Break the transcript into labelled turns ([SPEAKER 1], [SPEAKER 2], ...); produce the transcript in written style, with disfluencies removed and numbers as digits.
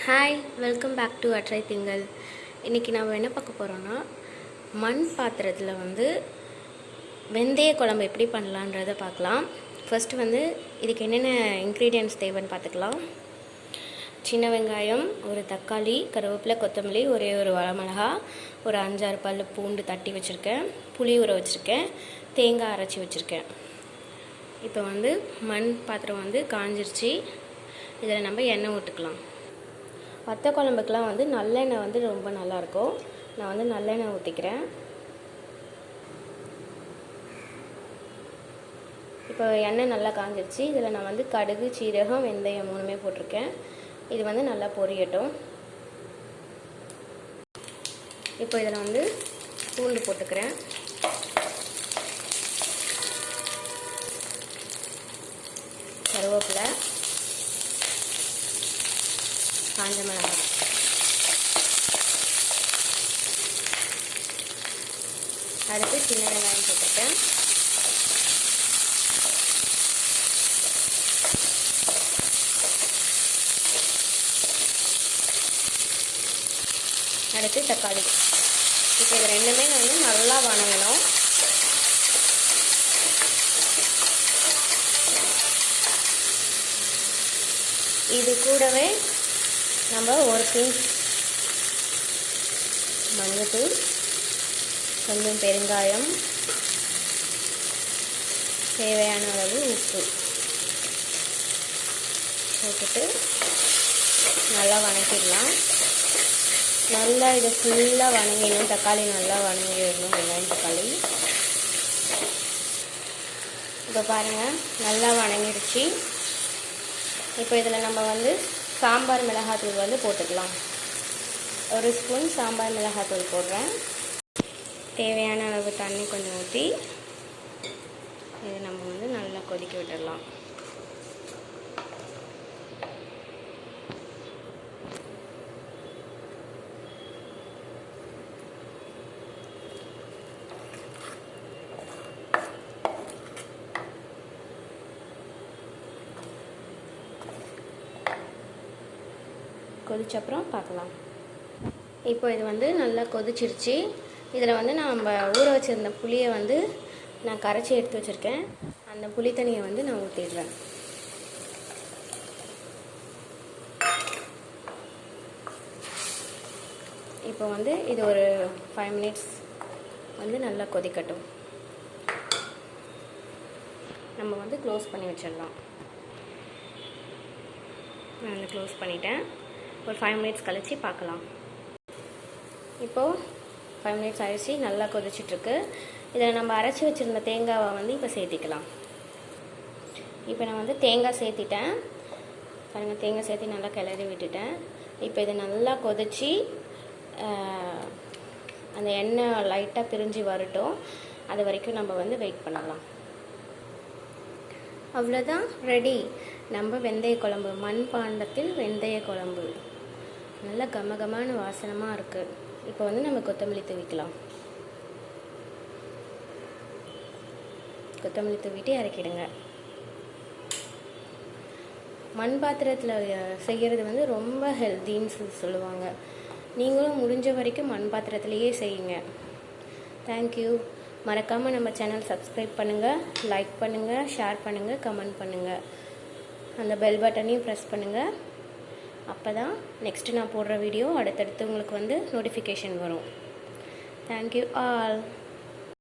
[SPEAKER 1] Hi, welcome back to அtraithingal. இன்றைக்கி நம்ம என்ன பார்க்க போகிறோன்னா, மண் பாத்திரத்தில் வெந்தய குழம்பு எப்படி பண்ணலான்றதை பார்க்கலாம். ஃபஸ்ட்டு இதுக்கு என்னென்ன இன்க்ரீடியன்ட்ஸ் தேவைன்னு பார்த்துக்கலாம். சின்ன வெங்காயம், ஒரு தக்காளி, கருவேப்பிலை, கொத்தமல்லி, ஒரே ஒரு வரமிளகா, ஒரு 5-6 பல் பூண்டு தட்டி வச்சுருக்கேன், புளி ஊற வச்சுருக்கேன், தேங்காய் அரைச்சி வச்சுருக்கேன். இப்போ மண் பாத்திரம் காஞ்சிருச்சு. இதில் நம்ம எண்ணெய் ஊற்றிக்கலாம். வத்த குழம்புக்கெலாம் நல்லெண்ணெய் ரொம்ப நல்லாயிருக்கும். நான் நல்லெண்ணெய் ஊற்றிக்கிறேன். இப்போ எண்ணெய் நல்லா காஞ்சிருச்சு. இதில் நான் கடுகு, சீரகம், வெந்தயம் 3மே போட்டிருக்கேன். இது நல்லா பொரியட்டும். இப்போ இதில் பூண்டு போட்டுக்கிறேன். கருவேப்பிலை, காஞ்ச மிளகாய், அடுத்து சின்ன வெங்காயம் போட்டிருக்கேன். அடுத்து தக்காளி. இப்போ இது ரெண்டுமே நல்லா வணங்கணும். இது கூடவே நம்ம ஒரு பிஞ்ச் மஞ்சத்தூள், கொஞ்சம் பெருங்காயம், தேவையான அளவு உப்பு போட்டுட்டு நல்லா வணக்கிடலாம். நல்லா இதை ஃபுல்லாக வணங்கிடணும். தக்காளி நல்லா வணங்கிடணும். வெங்காயம், தக்காளி. இப்போ பாருங்கள், நல்லா வணங்கிடுச்சு. இப்போ இதில் நம்ம சாம்பார் மிளகாத்தூள் போட்டுக்கலாம். ஒரு ஸ்பூன் சாம்பார் மிளகாத்தூள் போடுறேன். தேவையான அளவு தண்ணி கொஞ்சம் ஊற்றி இது நம்ம நல்லா கொதிக்க விட்டுடலாம். கொதிச்சப்புறம் பார்க்கலாம். இப்போ இது நல்லா கொதிச்சிருச்சு. இதில் நம்ம ஊற வச்சுருந்த புளியை நான் கரைச்சி எடுத்து வச்சுருக்கேன். அந்த புளி தண்ணியை நான் ஊற்றிடுறேன். இப்போ இது ஒரு 5 மினிட்ஸ் நல்லா கொதிக்கட்டும். நம்ம க்ளோஸ் பண்ணி வச்சிடலாம். நான் க்ளோஸ் பண்ணிட்டேன். ஒரு 5 மினிட்ஸ் கழித்து பார்க்கலாம். இப்போது 5 மினிட்ஸ் ஆகிடுச்சு. நல்லா கொதிச்சிட்ருக்கு. இதில் நம்ம அரைச்சி வச்சுருந்த தேங்காவை இப்போ சேர்த்திக்கலாம். இப்போ நான் தேங்காய் சேர்த்திட்டேன். பாருங்கள், தேங்காய் சேர்த்து நல்லா கிளறி விட்டுட்டேன். இப்போ இதை நல்லா கொதித்து அந்த எண்ணெய் லைட்டாக பிரிஞ்சு வரட்டும். அது வரைக்கும் நம்ம வெயிட் பண்ணலாம். அவ்வளோதான், ரெடி. நம்ம வெந்தய குழம்பு, மண் பாண்டத்தில் வெந்தய குழம்பு நல்லா கமகமான வாசனமாக இருக்குது. இப்போ நம்ம கொத்தமல்லி தூவிக்கலாம். கொத்தமல்லி தூவிட்டு இறக்கிடுங்க. மண் பாத்திரத்தில் செய்கிறது ரொம்ப ஹெல்த்தின்னு சொல்லுவாங்க. நீங்களும் முடிஞ்ச வரைக்கும் மண் பாத்திரத்துலேயே செய்யுங்க. தேங்க்யூ. மறக்காமல் நம்ம சேனல் சப்ஸ்கிரைப் பண்ணுங்கள், லைக் பண்ணுங்கள், ஷேர் பண்ணுங்கள், கமெண்ட் பண்ணுங்கள். அந்த பெல் பட்டனையும் ப்ரெஸ் பண்ணுங்கள். அப்போ தான் நெக்ஸ்ட்டு நான் போடுற வீடியோ அடுத்தடுத்து உங்களுக்கு நோட்டிஃபிகேஷன் வரும். Thank you all.